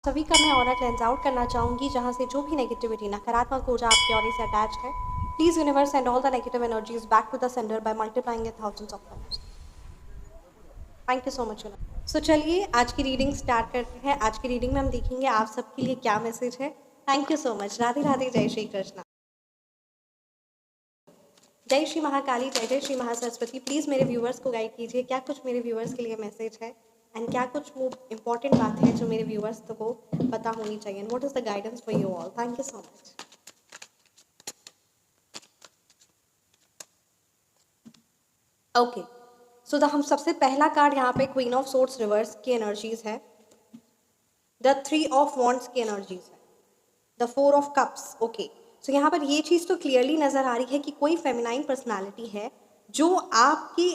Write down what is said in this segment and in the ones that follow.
सभी का मैं ऑरा क्लेंस आउट करना चाहूँगी, जहाँ से जो भी नेगेटिविटी नकारात्मक ऊर्जा आपकी ऑरा से अटैच है, please universe and all the negative energies back to the sender by multiplying it thousands of times. Thank you so much universe. So चलिए आज की रीडिंग स्टार्ट करते हैं। आज की रीडिंग में हम देखेंगे आप सबके लिए क्या मैसेज है। Thank you so much. Radhe Radhe, जय श्री कृष्ण, जय श्री महाकाली, जय जय श्री महासरस्वती। प्लीज़ मेरे व्यूवर्स को गाइड कीजिए, क्या कुछ मेरे व्यूवर्स के लिए मैसेज है एंड क्या कुछ वो इंपॉर्टेंट बात है जो मेरे व्यूवर्स को पता होनी चाहिए। And what is the guidance for you all. Thank you so much. Okay, so हम सबसे पहला कार्ड यहाँ पे क्वीन ऑफ सोर्ड्स रिवर्स की एनर्जीज है, द थ्री ऑफ वॉन्ड्स की एनर्जीज है, the four of cups. Okay, so यहाँ पर ये चीज़ तो क्लियरली नज़र आ रही है कि कोई फेमिनाइन पर्सनैलिटी है जो आपकी,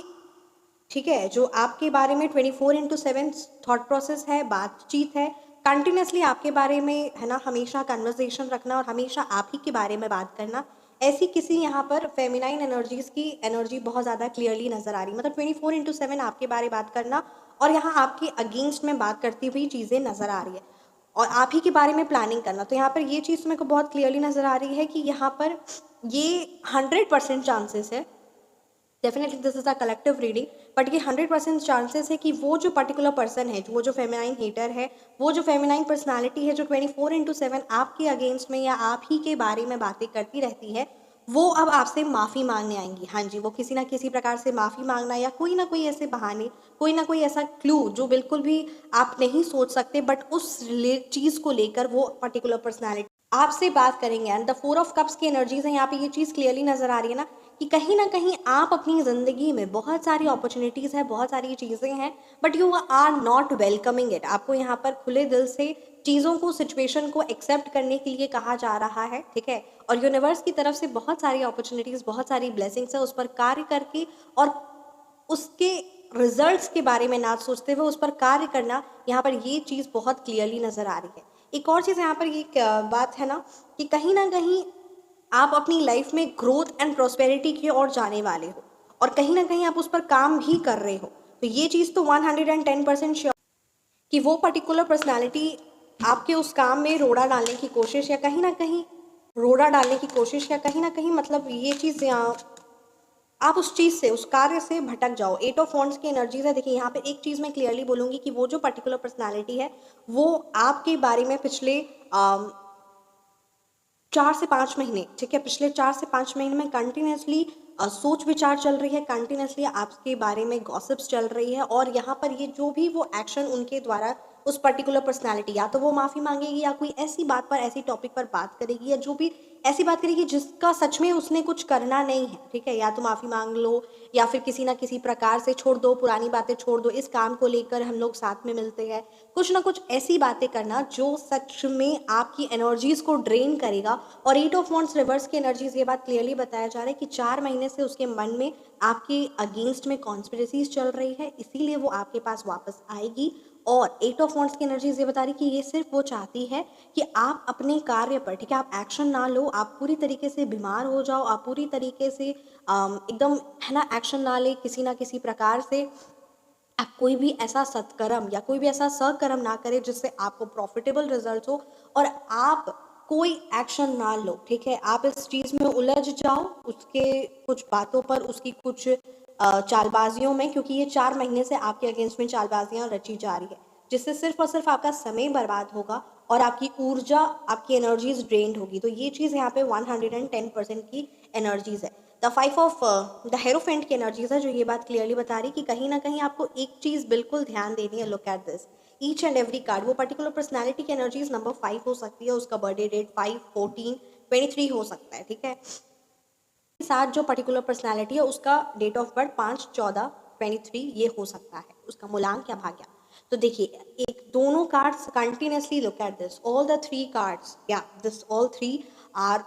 ठीक है, जो आपके बारे में 24/7 थॉट प्रोसेस है, बातचीत है, कंटिन्यूसली आपके बारे में है ना, हमेशा कन्वर्सेशन रखना और हमेशा आप ही के बारे में बात करना। ऐसी किसी यहाँ पर फेमिनाइन एनर्जीज की एनर्जी बहुत ज़्यादा क्लियरली नज़र आ रही है, मतलब 24/7 आपके बारे बात करना और यहाँ आपके अगेंस्ट में बात करती हुई चीज़ें नज़र आ रही है और आप ही के बारे में प्लानिंग करना। तो यहाँ पर ये चीज़ मेरे को बहुत क्लियरली नज़र आ रही है कि यहाँ पर ये 100% चांसेस है, definitely this is a collective reading, but ये 100% चांसेस है कि वो जो पर्टिकुलर पर्सन है, वो जो फेमिनाइन हीटर है, वो जो फेमिनाइन पर्सनालिटी है जो 24/7 आपके अगेंस्ट में या आप ही के बारे में बातें करती रहती है, वो अब आपसे माफ़ी मांगने आएंगी। हाँ जी, वो किसी ना किसी प्रकार से माफ़ी मांगना या कोई ना कोई ऐसे बहाने, कोई ना कोई ऐसा क्लू जो बिल्कुल भी आप नहीं सोच सकते, बट उस चीज़ को लेकर वो पर्टिकुलर पर्सनालिटी आपसे बात करेंगे। And the four of cups की एनर्जीज है यहाँ पे, ये चीज़ क्लियरली नज़र आ रही है ना कहीं आप अपनी ज़िंदगी में बहुत सारी अपॉर्चुनिटीज़ है, बहुत सारी चीज़ें हैं, but you are not welcoming it. आपको यहाँ पर खुले दिल से चीज़ों को, सिचुएशन को एक्सेप्ट करने के लिए कहा जा रहा है, ठीक है, और यूनिवर्स की तरफ से बहुत सारी अपॉर्चुनिटीज़, बहुत सारी ब्लेसिंग्स है, उस पर कार्य करके और उसके रिजल्ट्स के बारे में ना सोचते हुए उस पर कार्य करना, यहाँ पर ये चीज़ बहुत क्लियरली नज़र आ रही है। एक और चीज़ यहाँ पर ये बात है कि कहीं ना कहीं आप अपनी लाइफ में ग्रोथ एंड प्रोस्पेरिटी की ओर जाने वाले हो और कहीं ना कहीं आप उस पर काम भी कर रहे हो। तो ये चीज़ तो 110% श्योर कि वो पर्टिकुलर पर्सनालिटी आपके उस काम में रोड़ा डालने की कोशिश या कहीं ना कहीं रोड़ा डालने की कोशिश या कहीं ना कहीं, मतलब ये चीज़ आप उस चीज़ से, उस कार्य से भटक जाओ। 8 ऑफ वॉन्ड्स की एनर्जीज है। देखिए यहाँ पे एक चीज़ मैं क्लियरली बोलूँगी कि वो जो पर्टिकुलर पर्सनालिटी है वो आपके बारे में पिछले 4 से 5 महीने, ठीक है, पिछले 4 से 5 महीने में कंटिन्यूसली सोच विचार चल रही है, कंटिन्यूसली आपके बारे में गॉसिप्स चल रही है और यहाँ पर ये जो भी वो एक्शन उनके द्वारा उस पर्टिकुलर पर्सनालिटी, या तो वो माफ़ी मांगेगी या कोई ऐसी बात पर, ऐसी टॉपिक पर बात करेगी या जो भी ऐसी बात करेगी जिसका सच में उसने कुछ करना नहीं है, ठीक है, या तो माफ़ी मांग लो या फिर किसी ना किसी प्रकार से छोड़ दो, पुरानी बातें छोड़ दो, इस काम को लेकर हम लोग साथ में मिलते हैं, कुछ ना कुछ ऐसी बातें करना जो सच में आपकी एनर्जीज को ड्रेन करेगा। और 8 ऑफ वॉन्ड्स रिवर्स की एनर्जीज, ये बात क्लियरली बताया जा रहा है कि 4 महीने से उसके मन में आपके अगेंस्ट में कॉन्स्पिरेसीज चल रही है, इसीलिए वो आपके पास वापस आएगी। और 8 ऑफ वॉन्ड्स की एनर्जीज ये बता रही कि ये सिर्फ वो चाहती है कि आप अपने कार्य पर, ठीक है, आप एक्शन ना लो, आप पूरी तरीके से बीमार हो जाओ, आप पूरी तरीके से एकदम है ना एक्शन ना ले, किसी ना किसी प्रकार से आप कोई भी ऐसा सत्कर्म या कोई भी ऐसा सकर्म ना करें जिससे आपको प्रॉफिटेबल रिजल्ट हो और आप कोई एक्शन ना लो, ठीक है, आप इस चीज़ में उलझ जाओ उसके कुछ बातों पर, उसकी कुछ चालबाजियों में, क्योंकि ये 4 महीने से आपके अगेंस्ट में चालबाजियां रची जा रही है जिससे सिर्फ और सिर्फ आपका समय बर्बाद होगा और आपकी ऊर्जा, आपकी एनर्जीज ड्रेन्ड होगी। तो ये चीज़ यहाँ पे 110% की एनर्जीज है। द 5 ऑफ द हेरोफेंट की एनर्जीज है जो ये बात क्लियरली बता रही कि कहीं ना कहीं आपको एक चीज़ बिल्कुल ध्यान देनी है। Look at this, each and every card, वो पर्टिकुलर पर्सनैलिटी की एनर्जीज नंबर 5 हो सकती है, उसका बर्थडे डेट 5, 14, 23 हो सकता है, ठीक है, साथ जो पर्टिकुलर पर्सनालिटी है उसका डेट ऑफ बर्थ 5, 14, 23 ये हो सकता है, उसका मूलांक या भाग्य। तो देखिए एक दोनों cards continuously, look at this, all the 3 cards, या this all 3 are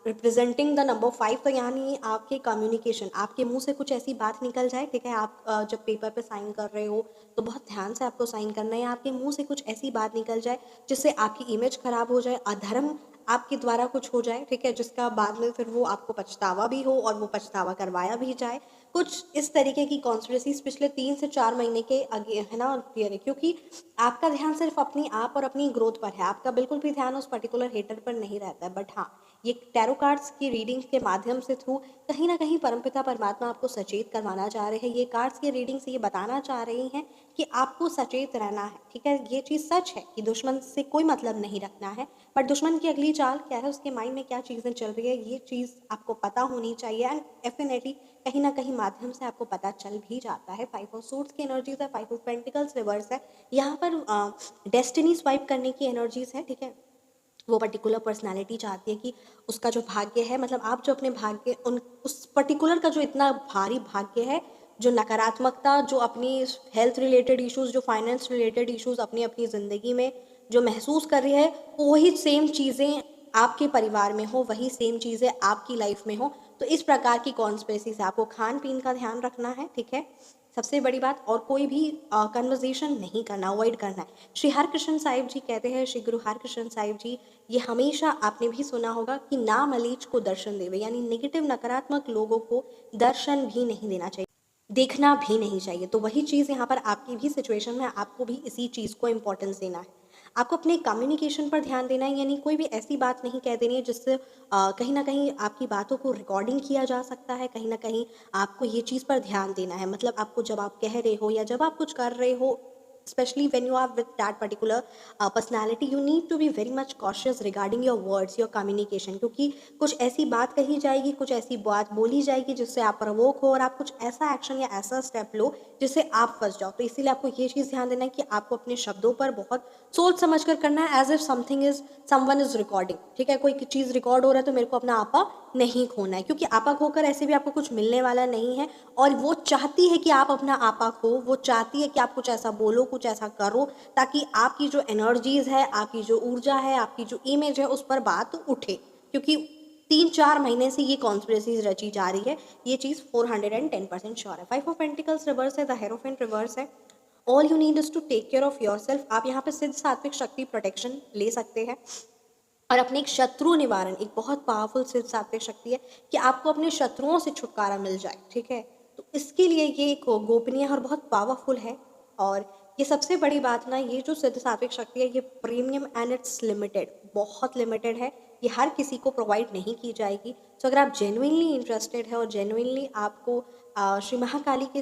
representing the number 5। तो यानी आपके कम्युनिकेशन, आपके मुंह से कुछ ऐसी बात निकल जाए, ठीक है, आप जब पेपर पे साइन कर रहे हो तो बहुत ध्यान से आपको साइन करना है, आपके मुंह से कुछ ऐसी बात निकल जाए जिससे आपकी इमेज खराब हो जाए, अधर्म आपके द्वारा कुछ हो जाए, ठीक है, जिसका बाद में फिर वो आपको पछतावा भी हो और वो पछतावा करवाया भी जाए। कुछ इस तरीके की कॉन्स्पिरेसीज पिछले 3 से 4 महीने के आगे है ना क्लियर है, क्योंकि आपका ध्यान सिर्फ अपनी आप और अपनी ग्रोथ पर है, आपका बिल्कुल भी ध्यान उस पर्टिकुलर हेटर पर नहीं रहता है। बट हाँ, ये टैरो कार्ड्स की रीडिंग के माध्यम से थ्रू कहीं ना कहीं परमपिता परमात्मा आपको सचेत करवाना चाह रहे हैं। ये कार्ड्स की रीडिंग से ये बताना चाह रही हैं कि आपको सचेत रहना है। ठीक है, ये चीज़ सच है कि दुश्मन से कोई मतलब नहीं रखना है, बट दुश्मन की अगली चाल क्या है, उसके माइंड में क्या चीज़ें चल रही है, ये चीज़ आपको पता होनी चाहिए। एंड डेफिनेटली कहीं ना कहीं माध्यम से आपको पता चल भी जाता है। 5 ऑफ सोर्ड्स की एनर्जीज है, 5 ऑफ पेंटिकल्स रिवर्स है, यहाँ पर डेस्टिनी स्वाइप करने की एनर्जीज है। ठीक है, वो पर्टिकुलर पर्सनालिटी चाहती है कि उसका जो भाग्य है, मतलब आप जो अपने भाग्य उन उस पर्टिकुलर का जो इतना भारी भाग्य है, जो नकारात्मकता, जो अपनी हेल्थ रिलेटेड इश्यूज, जो फाइनेंस रिलेटेड इश्यूज अपनी अपनी ज़िंदगी में जो महसूस कर रही है, वही सेम चीज़ें आपके परिवार में हो, वही सेम चीज़ें आपकी लाइफ में हो। तो इस प्रकार की कॉन्स्पिरेसी से आपको खान पीन का ध्यान रखना है। ठीक है, सबसे बड़ी बात, और कोई भी कन्वर्जेशन नहीं करना, अवॉइड करना है। श्री हरकृष्ण साहिब जी कहते हैं, श्री गुरु हरकृष्ण साहिब जी, ये हमेशा आपने भी सुना होगा कि ना मलीच को दर्शन देवे, यानी नेगेटिव नकारात्मक लोगों को दर्शन भी नहीं देना चाहिए, देखना भी नहीं चाहिए। तो वही चीज़ यहाँ पर आपकी भी सिचुएशन में आपको भी इसी चीज़ को इम्पोर्टेंस देना है। आपको अपने कम्युनिकेशन पर ध्यान देना है, यानी कोई भी ऐसी बात नहीं कह देनी है जिससे कहीं ना कहीं आपकी बातों को रिकॉर्डिंग किया जा सकता है। कहीं ना कहीं आपको ये चीज़ पर ध्यान देना है, मतलब आपको जब आप कह रहे हो या जब आप कुछ कर रहे हो, especially when you are with that particular personality, you need to be very much cautious regarding your words, your communication, क्योंकि कुछ ऐसी बात कही जाएगी, कुछ ऐसी बात बोली जाएगी जिससे आप प्रवोक हो और आप कुछ ऐसा एक्शन या ऐसा स्टेप लो जिससे आप फंस जाओ। तो इसीलिए आपको ये चीज़ ध्यान देना है कि आपको अपने शब्दों पर बहुत सोच समझ कर करना है, as if someone is recording. ठीक है, कोई चीज़ रिकॉर्ड हो रहा है तो मेरे को अपना आपा नहीं खोना है, क्योंकि आपा खोकर ऐसे भी आपको कुछ मिलने वाला नहीं है। और वो चाहती है कि आप अपना आपा खो, वो चाहती है कि आप कुछ ऐसा बोलो, कुछ ऐसा करो, ताकि आपकी जो एनर्जीज है, आपकी जो ऊर्जा है, आपकी जो इमेज है, उस पर बात उठे। क्योंकि 3-4 महीने से ये कॉन्स्पिरेसी रची जा रही है, ये चीज़ 410% श्योर है। 5 ऑफ पेंटिकल्स रिवर्स है, द हेरोफेंट रिवर्स है। All you need is to take care of yourself. आप यहाँ पे सिद्ध सात्विक शक्ति प्रोटेक्शन ले सकते हैं और अपने एक शत्रु निवारण, एक बहुत पावरफुल सिद्ध सात्विक शक्ति है कि आपको अपने शत्रुओं से छुटकारा मिल जाए। ठीक है, तो इसके लिए ये एक गोपनीय और बहुत पावरफुल है। और ये सबसे बड़ी बात ना, ये जो सिद्ध सात्विक शक्ति है, ये प्रीमियम एंड इट्स लिमिटेड, बहुत लिमिटेड है, ये हर किसी को प्रोवाइड नहीं की जाएगी। तो अगर आप जेन्युइनली इंटरेस्टेड है और जेन्युइनली आपको श्री महाकाली के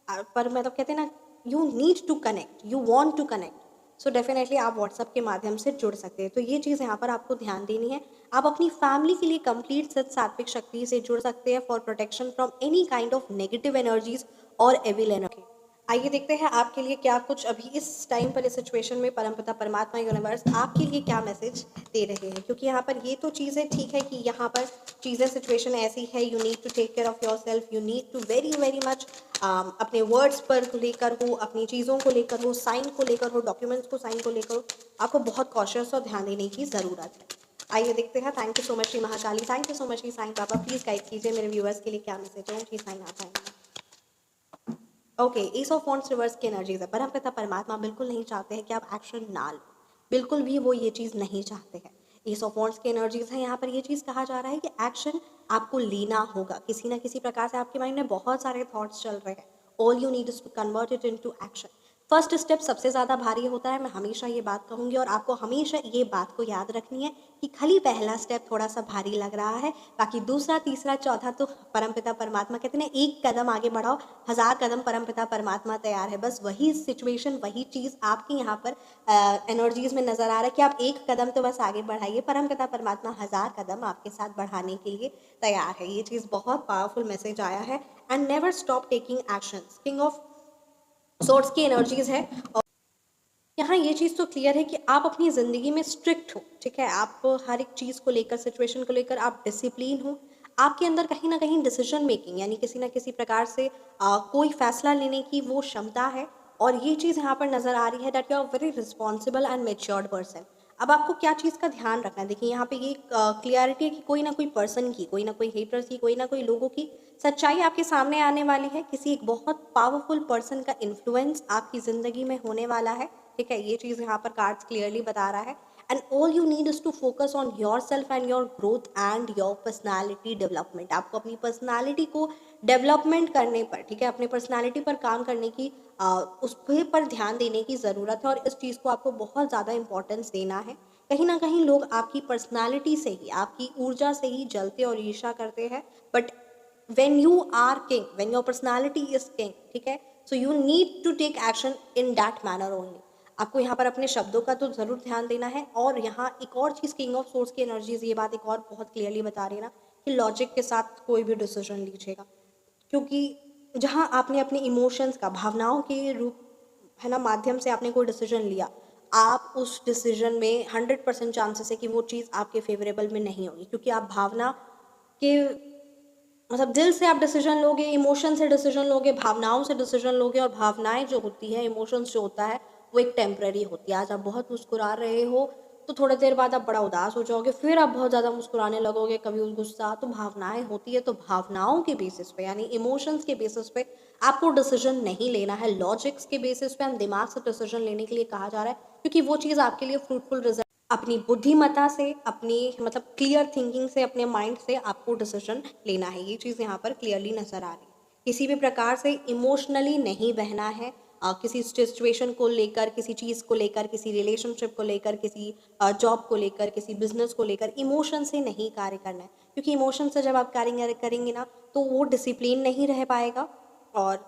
पर मतलब कहते हैं ना, you need to connect, you want to connect, so definitely आप व्हाट्सअप के माध्यम से जुड़ सकते हैं। तो ये चीज़ यहाँ पर आपको ध्यान देनी है। आप अपनी फैमिली के लिए कंप्लीट सत सात्विक शक्ति से जुड़ सकते हैं for protection from any kind of negative energies और एविल एनर्जी। आइए देखते हैं आपके लिए क्या कुछ अभी इस टाइम पर, इस सिचुएशन में परमपिता परमात्मा यूनिवर्स आपके लिए क्या मैसेज दे रहे हैं। क्योंकि यहाँ पर ये तो चीज़ें ठीक है कि यहाँ पर चीज़ें सिचुएशन ऐसी है, you need to take care of yourself, you need to very very much अपने वर्ड्स पर लेकर हो, अपनी चीज़ों को लेकर हो, साइन को लेकर हो, डॉक्यूमेंट्स को साइन को लेकर हो, आपको बहुत कॉशियस और ध्यान देने की ज़रूरत है। आइए देखते हैं। Thank you so much Shri Mahakali, thank you so much Shri Sai Baba. Please guide कीजिए मेरे व्यूअर्स के लिए क्या मैसेज है, श्री साईं आप आएंगे। Okay, S of wands reverse की एनर्जीज है। परमपिता परमात्मा बिल्कुल नहीं चाहते हैं कि आप एक्शन ना लो, बिल्कुल भी वो ये चीज़ नहीं चाहते हैं। एस ऑफ वॉन्ड्स की एनर्जीज है, यहाँ पर ये चीज़ कहा जा रहा है कि एक्शन आपको लेना होगा। किसी ना किसी प्रकार से आपके माइंड में बहुत सारे थॉट्स चल रहे हैं, all you need is to convert it into action. First step सबसे ज़्यादा भारी होता है, मैं हमेशा ये बात कहूँगी, और आपको हमेशा ये बात को याद रखनी है कि खाली पहला स्टेप थोड़ा सा भारी लग रहा है, बाकी दूसरा तीसरा चौथा तो परमपिता परमात्मा कहते हैं एक कदम आगे बढ़ाओ, 1000 कदम परमपिता परमात्मा तैयार है। बस वही सिचुएशन, वही चीज़ आपकी यहाँ पर एनर्जीज में नज़र आ रहा है कि आप एक कदम तो बस आगे बढ़ाइए, परमपिता परमात्मा 1000 कदम आपके साथ बढ़ाने के लिए तैयार है। ये चीज़ बहुत पावरफुल मैसेज आया है। And never stop taking action, king of sorts की एनर्जीज है। और यहाँ ये चीज़ तो क्लियर है कि आप अपनी ज़िंदगी में स्ट्रिक्ट हो। ठीक है, आप हर एक चीज़ को लेकर, सिचुएशन को लेकर आप डिसिप्लिन हो, आपके अंदर कहीं ना कहीं डिसीजन मेकिंग, यानी किसी ना किसी प्रकार से कोई फैसला लेने की वो क्षमता है। और ये चीज़ यहाँ पर नज़र आ रही है that you are very responsible and matured person. अब आपको क्या चीज़ का ध्यान रखना है, देखिए यहाँ पे ये क्लियरिटी है कि कोई ना कोई पर्सन की, कोई ना कोई हेटर्स की, कोई ना कोई लोगों की सच्चाई आपके सामने आने वाली है। किसी एक बहुत पावरफुल पर्सन का इन्फ्लुएंस आपकी ज़िंदगी में होने वाला है, ठीक है, ये चीज़ यहाँ पर कार्ड्स क्लियरली बता रहा है। And all you need is to focus on yourself and your growth and your personality development. आपको अपनी पर्सनैलिटी को डेवलपमेंट करने पर, ठीक है, अपनी पर्सनैलिटी पर काम करने की उस पर ध्यान देने की ज़रूरत है, और इस चीज़ को आपको बहुत ज़्यादा इंपॉर्टेंस देना है। कहीं ना कहीं लोग आपकी पर्सनैलिटी से ही, आपकी ऊर्जा से ही जलते और ईर्ष्या करते हैं, but when you are king, when your personality is king, ठीक है, so you need to take action in that manner only। आपको यहाँ पर अपने शब्दों का तो ज़रूर ध्यान देना है। और यहाँ एक और चीज़, किंग ऑफ सोर्स की एनर्जीज ये बात एक और बहुत क्लियरली बता रही है ना कि लॉजिक के साथ कोई भी डिसीजन लीजिएगा, क्योंकि जहाँ आपने अपने इमोशंस का, भावनाओं के रूप है ना, माध्यम से आपने कोई डिसीजन लिया, आप उस डिसीजन में 100% चांसेस है कि वो चीज़ आपके फेवरेबल में नहीं होगी, क्योंकि आप भावना के, मतलब दिल से आप डिसीजन लोगे, इमोशन से डिसीजन लोगे, भावनाओं से डिसीजन लोगे, और भावनाएं जो होती है, इमोशंस जो होता है, वो एक टेम्पररी होती है। आज आप बहुत मुस्कुरा रहे हो तो थोड़ी देर बाद आप बड़ा उदास हो जाओगे, फिर आप बहुत ज़्यादा मुस्कुराने लगोगे, कभी उस गुस्सा, तो भावनाएं होती है। तो भावनाओं के बेसिस पे, यानी इमोशंस के बेसिस पे आपको डिसीजन नहीं लेना है, लॉजिक्स के बेसिस पे, हम दिमाग से डिसीजन लेने के लिए कहा जा रहा है, क्योंकि वो चीज़ आपके लिए फ्रूटफुल रिजल्ट, अपनी बुद्धिमत्ता से, अपनी मतलब क्लियर थिंकिंग से, अपने माइंड से आपको डिसीजन लेना है। ये चीज़ यहाँ पर क्लियरली नज़र आ रही है। किसी भी प्रकार से इमोशनली नहीं बहना है, किसी सिचुएशन को लेकर, किसी चीज़ को लेकर, किसी रिलेशनशिप को लेकर, किसी जॉब को लेकर, किसी बिजनेस को लेकर इमोशन से नहीं कार्य करना है, क्योंकि इमोशन से जब आप कार्य करेंगे ना, तो वो डिसिप्लिन नहीं रह पाएगा। और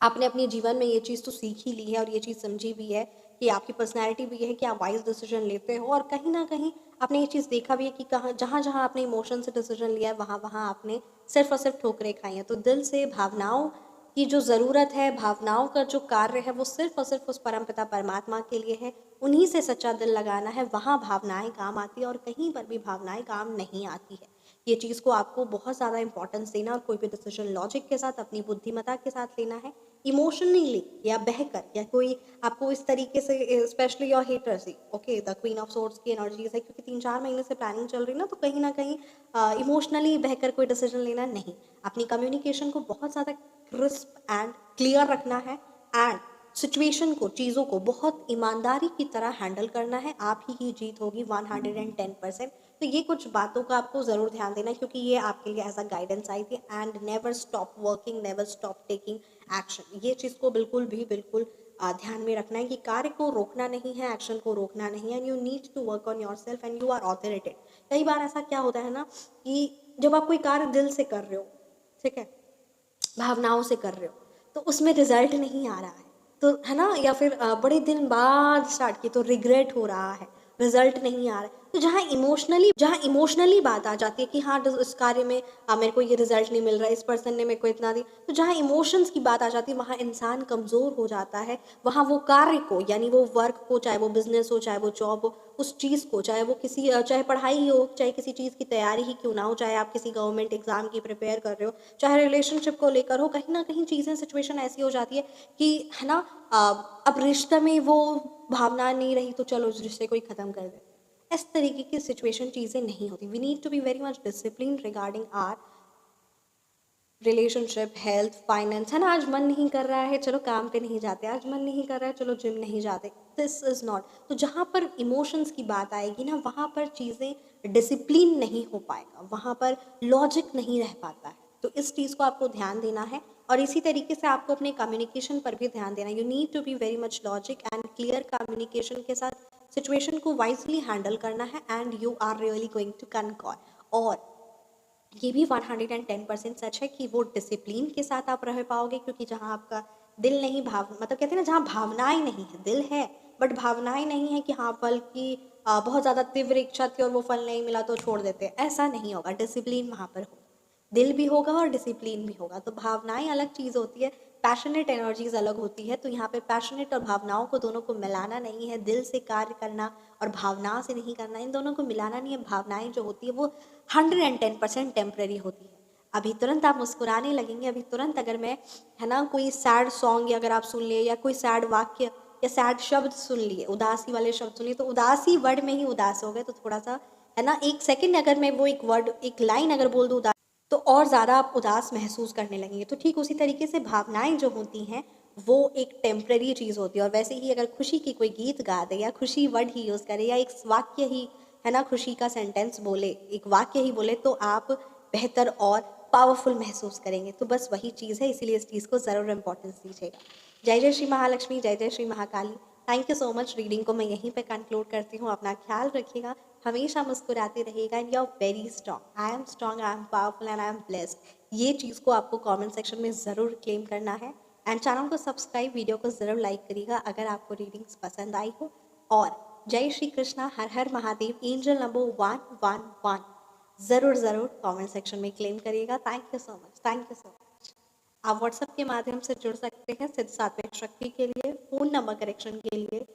आपने अपने जीवन में ये चीज़ तो सीख ही ली है, और ये चीज़ समझी भी है कि आपकी पर्सनैलिटी भी है कि आप वाइज डिसीजन लेते हो, और कहीं ना कहीं आपने ये चीज़ देखा भी है कि कहाँ, जहाँ जहाँ आपने इमोशन से डिसीजन लिया है, वहाँ वहाँ आपने सिर्फ और सिर्फ ठोकरें खाई हैं। तो दिल से भावनाओं की जो ज़रूरत है, भावनाओं का जो कार्य है, वो सिर्फ और सिर्फ उस परमपिता परमात्मा के लिए है। उन्हीं से सच्चा दिल लगाना है, वहाँ भावनाएं काम आती है, और कहीं पर भी भावनाएं काम नहीं आती है। ये चीज़ को आपको बहुत ज़्यादा इंपॉर्टेंस देना, और कोई भी डिसीजन लॉजिक के साथ, अपनी बुद्धिमत्ता के साथ लेना है, इमोशनली या बहकर, या कोई आपको इस तरीके से, specially your haters he, okay, the queen of swords की एनर्जीज है, क्योंकि 3-4 महीने से प्लानिंग चल रही ना, तो कहीं ना कहीं इमोशनली बहकर कोई डिसीजन लेना नहीं। अपनी कम्युनिकेशन को बहुत ज़्यादा क्रिस्प एंड क्लियर रखना है, एंड सिचुएशन को, चीज़ों को बहुत ईमानदारी की तरह हैंडल करना है, आप ही की जीत होगी 110%। तो ये कुछ बातों का आपको ज़रूर ध्यान देना है, क्योंकि ये आपके लिए एज अ गाइडेंस आई थी। And never stop working, never stop taking action, ये चीज़ को बिल्कुल भी बिल्कुल ध्यान में रखना है कि कार्य को रोकना नहीं है, एक्शन को रोकना नहीं है, and you need to work on yourself and you are authorized. कई बार ऐसा क्या होता है ना कि जब आप कोई कार्य दिल से कर रहे हो, ठीक है, भावनाओं से कर रहे हो, तो उसमें रिजल्ट नहीं आ रहा है, तो है ना, या फिर बड़े दिन बाद स्टार्ट की तो रिग्रेट हो रहा है, रिजल्ट नहीं आ रहा है, तो जहाँ इमोशनली बात आ जाती है कि हाँ, इस कार्य में मेरे को ये रिजल्ट नहीं मिल रहा है, इस पर्सन ने मेरे को इतना दिया, तो जहाँ इमोशंस की बात आ जाती है, वहाँ इंसान कमज़ोर हो जाता है। वहाँ वो कार्य को, यानी वो वर्क को, चाहे वो बिजनेस हो, चाहे वो जॉब हो, उस चीज़ को, चाहे वो किसी चाहे पढ़ाई ही हो, चाहे किसी चीज़ की तैयारी ही क्यों ना हो, चाहे आप किसी गवर्नमेंट एग्जाम की प्रिपेयर कर रहे हो, चाहे रिलेशनशिप को लेकर हो, कहीं ना कहीं चीज़ें, सिचुएशन ऐसी हो जाती है कि, है ना, अब रिश्ते में वो भावना नहीं रही, तो चलो उस रिश्ते को ही ख़त्म कर दे। इस तरीके की सिचुएशन, चीज़ें नहीं होती। We need to be very much discipline regarding our relationship, health, finance, है ना। आज मन नहीं कर रहा है, चलो काम पे नहीं जाते, आज मन नहीं कर रहा है, चलो जिम नहीं जाते, दिस इज़ नॉट। तो जहाँ पर इमोशंस की बात आएगी ना, वहाँ पर चीज़ें डिसिप्लिन नहीं हो पाएगा, वहाँ पर लॉजिक नहीं रह पाता है। तो इस चीज़ को आपको ध्यान देना है, और इसी तरीके से आपको अपने कम्युनिकेशन पर भी ध्यान देना है। You need to be very much logic and clear communication के साथ सिचुएशन को वाइजली हैंडल करना है, and you are really going to conquer. और ये भी 110% सच है कि वो डिसिप्लिन के साथ आप रह पाओगे, क्योंकि जहाँ आपका दिल नहीं, मतलब कहते हैं ना, जहाँ भावनाएं नहीं है, दिल है बट भावनाएं नहीं है कि हाँ, फल की बहुत ज़्यादा तीव्र इच्छा थी और वो फल नहीं मिला तो छोड़ देते, ऐसा नहीं होगा। डिसिप्लिन वहाँ पर होगा, दिल भी होगा और डिसिप्लिन भी होगा। तो भावनाएं अलग चीज़ होती है, पैशनेट एनर्जीज अलग होती है। तो यहाँ पे पैशनेट और भावनाओं को, दोनों को मिलाना नहीं है, दिल से कार्य करना और भावनाओं से नहीं करना, इन दोनों को मिलाना नहीं है। भावनाएं जो होती है वो 110% टेम्पररी होती है। अभी तुरंत आप मुस्कुराने लगेंगे, अभी तुरंत अगर मैं, है ना, कोई सैड सॉन्ग अगर आप सुन लिए, या कोई सैड वाक्य या सैड शब्द सुन लिए, उदासी वाले शब्द सुन लिए, तो उदासी वर्ड में ही उदास हो गए, तो थोड़ा सा, है ना, एक सेकंड अगर मैं वो एक वर्ड, एक लाइन अगर बोल दूँ तो और ज़्यादा आप उदास महसूस करने लगेंगे। तो ठीक उसी तरीके से भावनाएं जो होती हैं वो एक टेम्पररी चीज़ होती है। और वैसे ही अगर खुशी की कोई गीत गा दे या खुशी वर्ड ही यूज़ करे या एक वाक्य ही है ना खुशी का सेंटेंस बोले, एक वाक्य ही बोले, तो आप बेहतर और पावरफुल महसूस करेंगे। तो बस वही चीज़ है, इसीलिए इस चीज़ को ज़रूर इम्पोर्टेंस दीजिएगा। जय जय श्री महालक्ष्मी, जय जय Shri Mahakali. Thank you so much. Reading को मैं यहीं पे कंक्लूड करती हूँ। अपना ख्याल रखिएगा, हमेशा मुस्कुराते रहिएगा। And you are very strong, I am strong, I am powerful and I am blessed. ये चीज़ को आपको कमेंट सेक्शन में ज़रूर क्लेम करना है। एंड चैनल को सब्सक्राइब, वीडियो को ज़रूर लाइक करिएगा अगर आपको रीडिंग्स पसंद आई हो। और जय श्री कृष्णा, हर हर महादेव, एंजल नंबर 111 ज़रूर ज़रूर कमेंट सेक्शन में क्लेम करिएगा। Thank you so much, thank you so much. आप व्हाट्सएप के माध्यम से जुड़ सकते हैं सिद्ध सात्विक शक्ति के लिए, फ़ोन नंबर करेक्शन के लिए,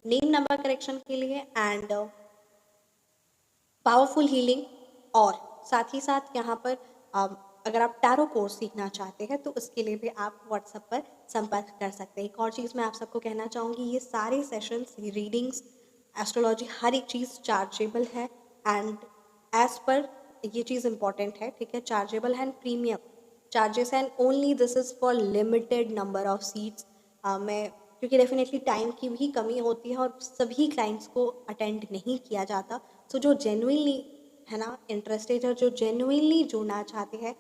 नेम नंबर करेक्शन के लिए एंड पावरफुल हीलिंग। और साथ ही साथ यहाँ पर अगर आप टैरो कोर्स सीखना चाहते हैं तो उसके लिए भी आप व्हाट्सएप पर संपर्क कर सकते हैं। एक और चीज़ मैं आप सबको कहना चाहूँगी, ये सारे सेशंस, रीडिंग्स, एस्ट्रोलॉजी, हर एक चीज़ चार्जेबल है। एंड एज पर ये चीज़ इंपॉर्टेंट है, ठीक है, chargeable and premium charges and only this is for limited number of seats. मैं क्योंकि डेफिनेटली टाइम की भी कमी होती है और सभी क्लाइंट्स को अटेंड नहीं किया जाता। सो जो जेन्युइनली है ना इंटरेस्टेड है, जो जेन्युइनली जुड़ना चाहते हैं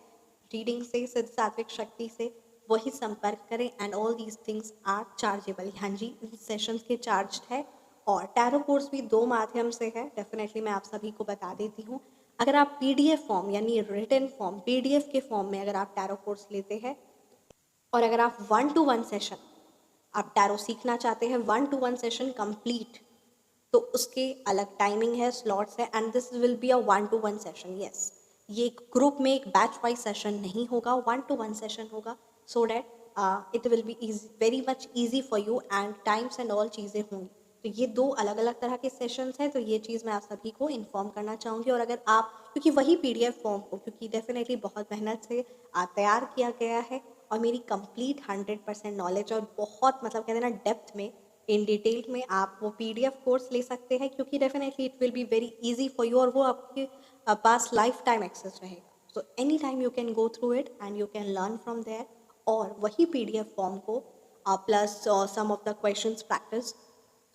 रीडिंग से, सिद्ध सात्विक शक्ति से, वही संपर्क करें। And all these things are chargeable. हाँ जी, इन सेशंस के चार्ज है। और टैरो कोर्स भी 2 माध्यम से है, डेफिनेटली मैं आप सभी को बता देती हूँ। अगर आप पीडीएफ फॉर्म यानी रिटन फॉर्म, पीडीएफ के फॉर्म में अगर आप टैरो कोर्स लेते हैं और अगर आप 1-to-1 सेशन आप टैरो सीखना चाहते हैं, 1-to-1 सेशन कंप्लीट, तो उसके अलग टाइमिंग है, स्लॉट्स है। And this will be a 1-to-1 session. Yes, ये एक ग्रुप में एक बैच वाइज सेशन नहीं होगा, 1-to-1 सेशन होगा, so that it will be very much easy for you and times and all चीज़ें होंगी। तो ये 2 अलग अलग तरह के सेशंस हैं, तो ये चीज़ मैं आप सभी को इन्फॉर्म करना चाहूँगी। और अगर आप, क्योंकि वही पीडीएफ फॉर्म को क्योंकि डेफिनेटली बहुत मेहनत से तैयार किया गया है और मेरी कंप्लीट 100% नॉलेज और बहुत मतलब कहते हैं ना डेप्थ में, इन डिटेल में आप वो पीडीएफ कोर्स ले सकते हैं, क्योंकि definitely it will be very easy for you और वो आपके पास लाइफ टाइम एक्सेस रहेगा। So any time you can go through it and you can learn from there. और वही पीडीएफ फॉर्म को plus some of the questions practice,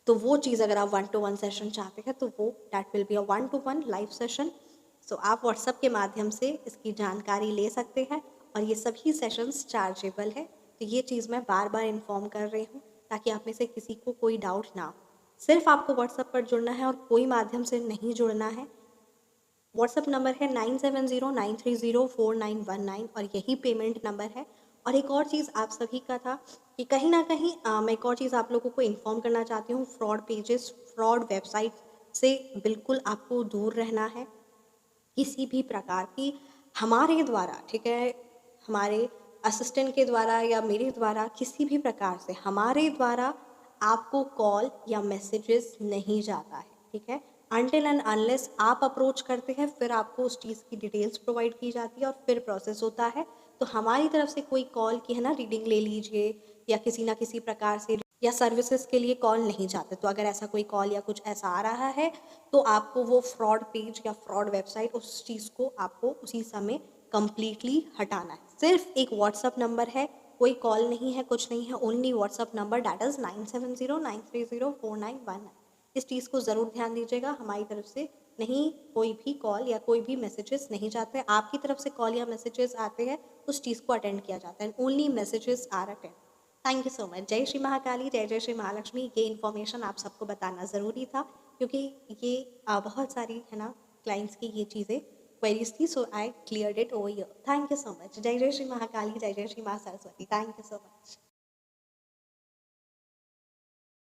तो वो चीज़ अगर आप 1-to-1 सेशन चाहते हैं तो वो that will be a 1-to-1 live session. So आप व्हाट्सएप के माध्यम से इसकी जानकारी ले सकते हैं और ये सभी सेशंस चार्जेबल है। तो ये चीज़ मैं बार बार इन्फॉर्म कर रही हूँ ताकि आप में से किसी को कोई डाउट ना हो। सिर्फ आपको व्हाट्सएप पर जुड़ना है और कोई माध्यम से नहीं जुड़ना है। व्हाट्सएप नंबर है 9709304919 और यही पेमेंट नंबर है। और एक और चीज़ आप सभी का था कि कहीं ना कहीं मैं एक और चीज़ आप लोगों को इन्फॉर्म करना चाहती हूँ, फ्रॉड पेजेस, फ्रॉड वेबसाइट से बिल्कुल आपको दूर रहना है। किसी भी प्रकार की हमारे द्वारा, ठीक है, हमारे असिस्टेंट के द्वारा या मेरे द्वारा किसी भी प्रकार से हमारे द्वारा आपको कॉल या मैसेजेस नहीं जाता है, ठीक है। अनटिल एंड अनलेस आप अप्रोच करते हैं फिर आपको उस चीज़ की डिटेल्स प्रोवाइड की जाती है और फिर प्रोसेस होता है। तो हमारी तरफ से कोई कॉल की है ना रीडिंग ले लीजिए या किसी ना किसी प्रकार से या सर्विसेज के लिए कॉल नहीं जाते। तो अगर ऐसा कोई कॉल या कुछ ऐसा आ रहा है तो आपको वो फ्रॉड पेज या फ्रॉड वेबसाइट, उस चीज़ को आपको उसी समय कंप्लीटली हटाना है। सिर्फ एक व्हाट्सअप नंबर है, कोई कॉल नहीं है, कुछ नहीं है, only WhatsApp number that is 9709304919। इस चीज़ को ज़रूर ध्यान दीजिएगा। हमारी तरफ से नहीं कोई भी कॉल या कोई भी मैसेजेस नहीं जाते, आपकी तरफ से कॉल या मैसेजेस आते हैं, उस चीज़ को अटेंड किया जाता है। Only messages are attend. Thank you so much. जय श्री महाकाली, जय जय श्री महालक्ष्मी। ये इन्फॉर्मेशन आप सबको बताना ज़रूरी था क्योंकि ये बहुत सारी है ना क्लाइंट्स की ये चीज़ें क्वेरीज थी, so I cleared it over here. Thank you so much. जय जय श्री महाकाली, जय जय श्री माँ Saraswati. Thank you so much.